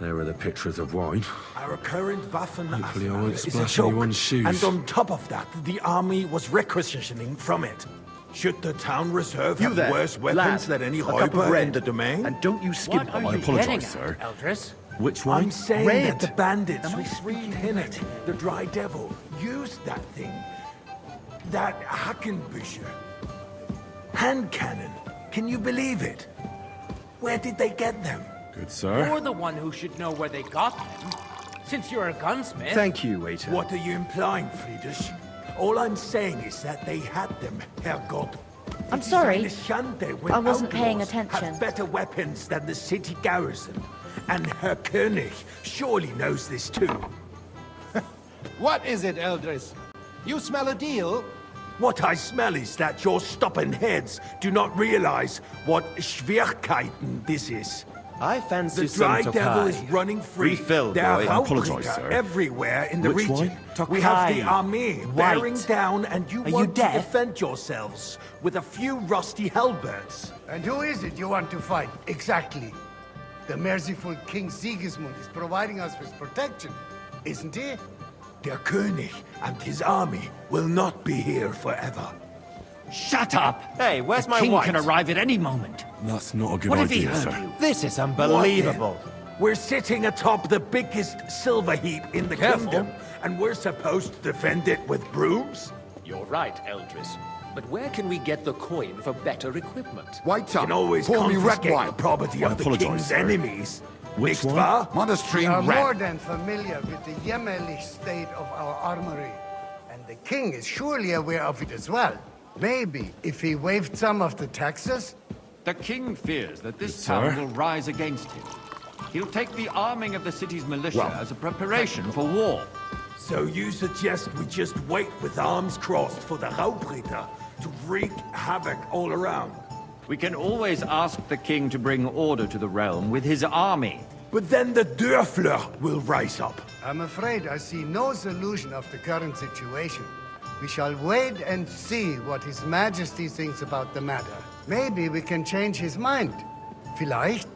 There are the pictures of wine. Our current Waffen Hopefully I arsenal won't is a splash joke. anyone's shoes. And on top of that, the army was requisitioning from it. Should the town reserve You have there, worse lad, weapons than any a cup of Heuber red. in the domain? And don't you skip What on are my you apologise, getting sir. at, Eldris? Which wine? I'm saying Red. that the bandits Am I who reading speak in it, the Dry Devil, used that thing. That Hackenbücher. Hand cannon. Can you believe it? Where did they get them? Good, sir. You're the one who should know where they got them. Since you're a gunsmith. Thank you, waiter. What are you implying, Friedrich? All I'm saying is that they had them, Herrgott. I'm sorry. I wasn't paying attention. Have better weapons than the city garrison. And Herr König surely knows this too. What is it, Eldris? You smell a deal? What I smell is that your stubborn heads do not realize what Schwierigkeiten this is. I fancy The Dry some Devil Tokai. is running free. Refill, There are boy. I apologise, Raubringer sir. everywhere in the Which region. one? We have the Tokai. army White. bearing down, and you Are you want to deaf? defend yourselves with a few rusty halberds. And who is it you want to fight, exactly? The merciful King Sigismund is providing us with protection, isn't he? Der König and his army will not be here forever. Shut up! Hey, where's my King wife? can arrive at any moment. That's not a good What if he idea, heard sir. you? This is What unbelievable. then? We're sitting atop the biggest silver heap in the Careful. kingdom, and we're supposed to defend it with brooms? You're right, Eldris. But where can we get the coin for better equipment? White You can always confiscate the property I of the apologize, king's sir. enemies. Which Mixed one? war? Monastery We are rat. more than familiar with the jämmerlich state of our armory. And the king is surely aware of it as well. Maybe if he waived some of the taxes? The king fears that this Yes, town sir. will rise against him. He'll take the arming of the city's militia as a preparation for war. So you suggest we just wait with arms crossed for the Raubritter to wreak havoc all around? We can always ask the king to bring order to the realm with his army. But then the Dörfler will rise up. I'm afraid I see no solution of the current situation. We shall wait and see what His Majesty thinks about the matter. Maybe we can change his mind. Vielleicht?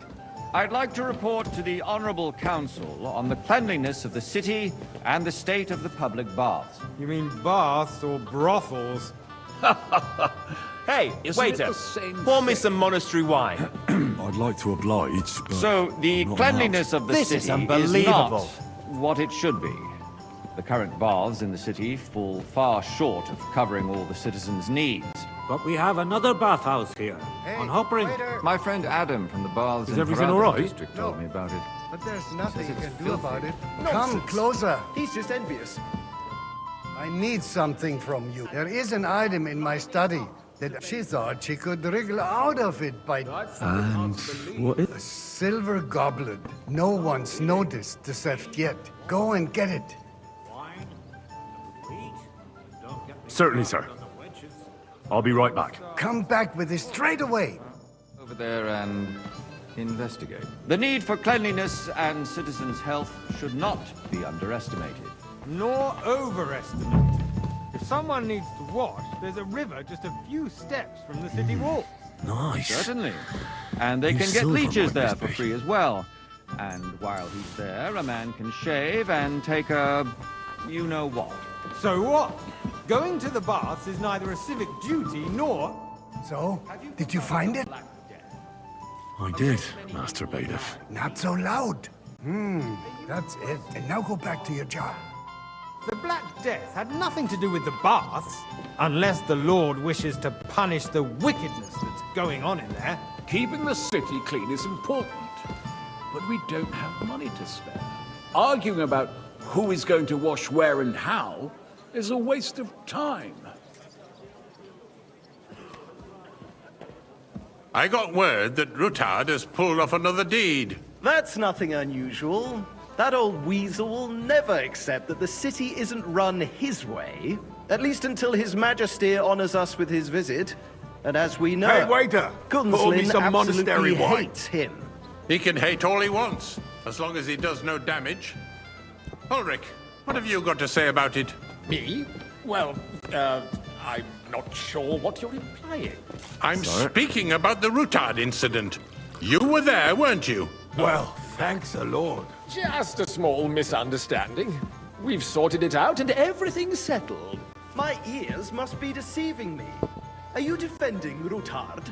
I'd like to report to the Honorable Council on the cleanliness of the city and the state of the public baths. You mean baths or brothels? Hey, Isn't waiter, it the same pour me thing? some monastery wine. I'd like to oblige, but... So the I'm not cleanliness of the This city is unbelievable. not what it should be. The current baths in the city fall far short of covering all the citizens' needs. But we have another bathhouse here, on Hoppering. waiter. My friend Adam from the baths in everything Harada all right? district told me about it. But there's nothing you it's can do filthy. about it. Come closer. He's just envious. I need something from you. There is an item in my study that she thought she could wriggle out of it by And what is... a silver goblet. No one's noticed the theft yet. Go and get it. Certainly, sir. I'll be right back. Come back with it straight away. Over there and investigate. The need for cleanliness and citizens' health should not be underestimated. Nor overestimated. If someone needs to wash, there's a river just a few steps from the city wall. Nice. Certainly. And they New can get silver leeches might there this for be. free as well. And while he's there, a man can shave and take a... you-know-what. So what? Going to the baths is neither a civic duty nor... So, did you find it? I did, Master Bailiff. Not so loud. That's it. And now go back to your job. The Black Death had nothing to do with the baths, unless the Lord wishes to punish the wickedness that's going on in there. Keeping the city clean is important, but we don't have money to spare. Arguing about who is going to wash where and how is a waste of time. I got word that Rutard has pulled off another deed. That's nothing unusual. That old weasel will never accept that the city isn't run his way, at least until His Majesty honors us with his visit. And as we know, Hey, waiter! Pour me Gunslin some absolutely monastery wine. hates him. He can hate all he wants, as long as he does no damage. Ulrich, what have you got to say about it? Me? Well, I'm not sure what you're implying. I'm speaking about the Rutard incident. You were there, weren't you? Well, thanks the Lord. Just a small misunderstanding. We've sorted it out and everything's settled. My ears must be deceiving me. Are you defending Rutard?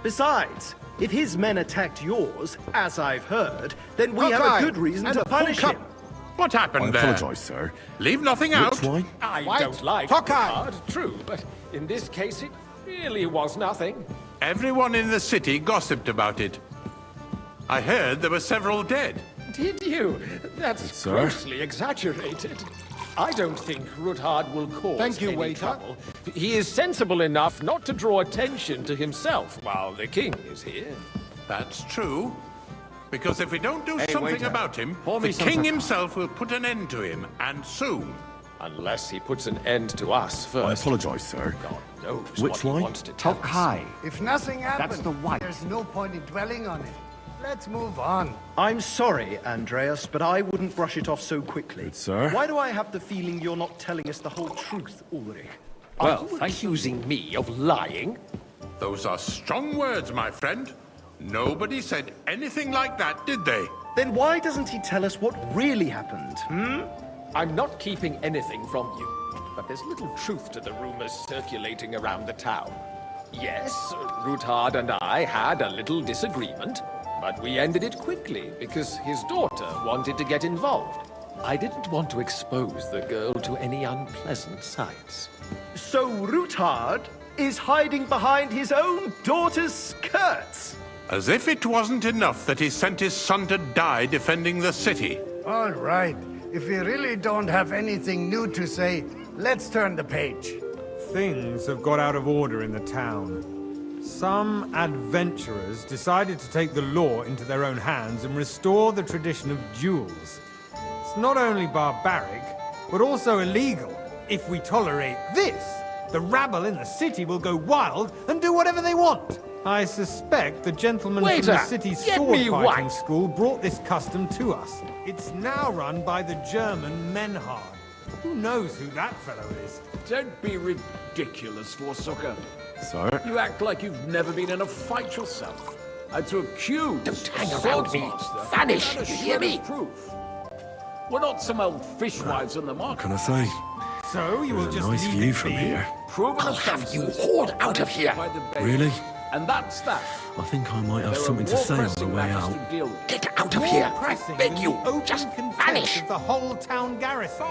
Besides, if his men attacked yours, as I've heard, then we have a good reason to punish him. What happened there? I apologize, sir. Leave nothing out. Which wine? I don't like Rutard, true, but in this case it really was nothing. Everyone in the city gossiped about it. I heard there were several dead. Did you? That's grossly exaggerated. I don't think Rutard will cause any trouble. He is sensible enough not to draw attention to himself while the king is here. That's true. Because if we don't do something waiter. about him, Pour me the some king Tokai. himself will put an end to him, and soon. Unless he puts an end to us I first. apologize, sir. God knows Which what he wine? wants to tell us. Tokai. If nothing happens, the white. there's no point in dwelling on it. Let's move on. I'm sorry, Andreas, but I wouldn't brush it off so quickly. Good, sir. Why do I have the feeling you're not telling us the whole truth, Ulrich? Well, accusing me of lying? Those are strong words, my friend. Nobody said anything like that, did they? Then why doesn't he tell us what really happened, I'm not keeping anything from you, but there's little truth to the rumors circulating around the town. Yes, Rutard and I had a little disagreement, but we ended it quickly because his daughter wanted to get involved. I didn't want to expose the girl to any unpleasant sights. So Rutard is hiding behind his own daughter's skirts? As if it wasn't enough that he sent his son to die defending the city. All right. If we really don't have anything new to say, let's turn the page. Things have got out of order in the town. Some adventurers decided to take the law into their own hands and restore the tradition of duels. It's not only barbaric, but also illegal. If we tolerate this, the rabble in the city will go wild and do whatever they want. I suspect the gentleman from the city's sword-fighting school brought this custom to us. It's now run by the German Menhard. Who knows who that fellow is? Don't be ridiculous, Forsooker. Sir? You act like you've never been in a fight yourself. And to accuse Don't hang around me. Vanish, you hear me? Proof. We're not some old fishwives on the market. Can I say? So you will There's a just nice leave view it from be? here. Proven I'll have offences you hauled out of here. by the Bay. Really? And that's that. I think I might have There are something to more say on the pressing way matters out. to deal with. Get out of More here. I pressing beg than you. the open Just contempt vanish. of the whole town garrison.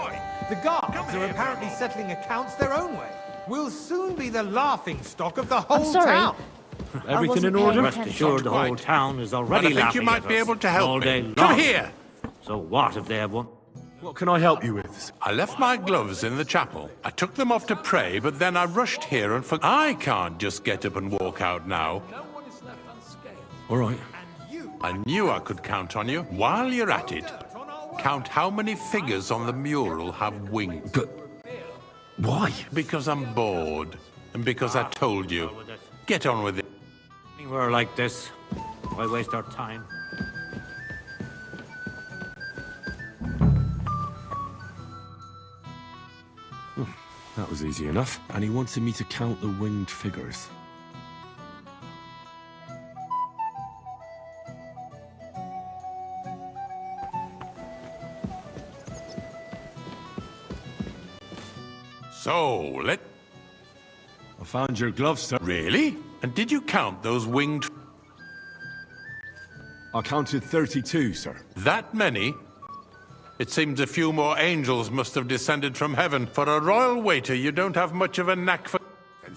The guards are apparently settling accounts their own way. We'll soon be the laughing stock of the whole sorry. town. Everything in order? Rest assured, the whole town is already But I think you laughing might at be us able to help all day me. long. Come here! So what if they have one? What can I help you with? I left my gloves in the chapel. I took them off to pray, but then I rushed here and forgot. I can't just get up and walk out now. All right. I knew I could count on you. While you're at it, count how many figures on the mural have wings. But why? Because I'm bored, and because I told you. Get on with it. Anywhere like this, why waste our time? That was easy enough. And he wanted me to count the winged figures. So, I found your gloves, sir. Really? And did you count those winged... I counted 32, sir. That many? It seems a few more angels must have descended from heaven. For a royal waiter, you don't have much of a knack for...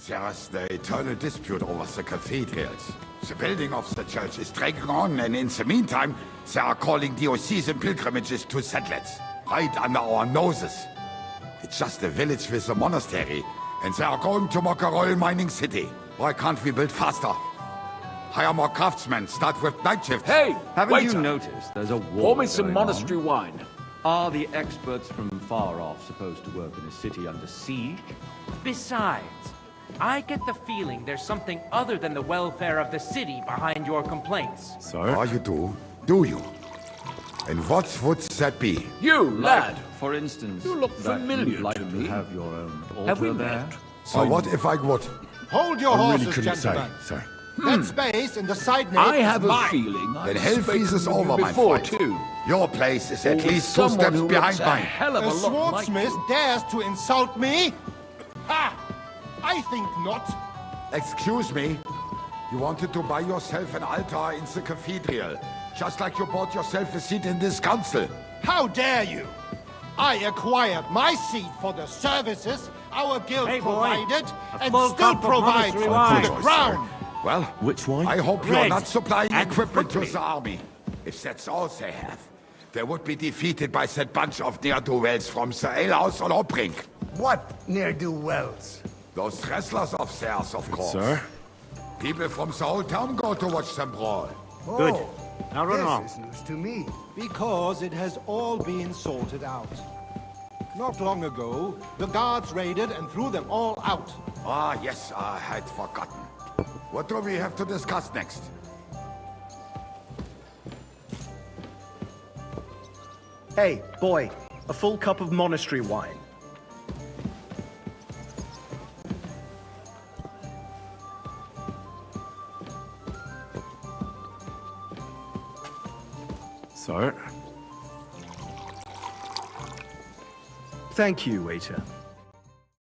There's the eternal dispute over the cathedrals. The building of the church is dragging on, and in the meantime, they are calling diocesan pilgrimages to settlers, right under our noses. It's just a village with a monastery, and they are going to make a royal mining city. Why can't we build faster? Hire more craftsmen, start with night shifts. Hey, Haven't waiter! you noticed there's a war Pour me some going monastery on? wine. Are the experts from far off supposed to work in a city under siege? Besides, I get the feeling there's something other than the welfare of the city behind your complaints. Sir? Oh, you do? Do you? And what would that be? You, lad! For instance, You look that familiar you'd like to to me. have your own Have we altar there? met? So what if I would? Hold your I horses, really couldn't say, gentlemen. sir. That space in the side nave I have is a mine. feeling Then I've Hellfeast spoken is with over, you my before, friend. too. Your place is Or at with least 2 someone steps who behind looks a mine. hell of A a lot like swordsmith you. dares to insult me? Ha! I think not. Excuse me? You wanted to buy yourself an altar in the cathedral, just like you bought yourself a seat in this council. How dare you? I acquired my seat for the services our guild Hey, boy. provided A and full still cup of provide monastery for wine. the crown. Well, Which wine? I hope you're Bread not supplying and equipment to footmeat. the army. If that's all they have, they would be defeated by that bunch of ne'er-do-wells from the alehouse on Hopbrink. What ne'er-do-wells? Those wrestlers of theirs, of course. Sir? People from the whole town go to watch them brawl. Good. Oh, Now run along. this is news to me. Because it has all been sorted out. Not long ago, the guards raided and threw them all out. Ah, yes, I had forgotten. What do we have to discuss next? Hey, boy, a full cup of monastery wine. Sir? Thank you, waiter.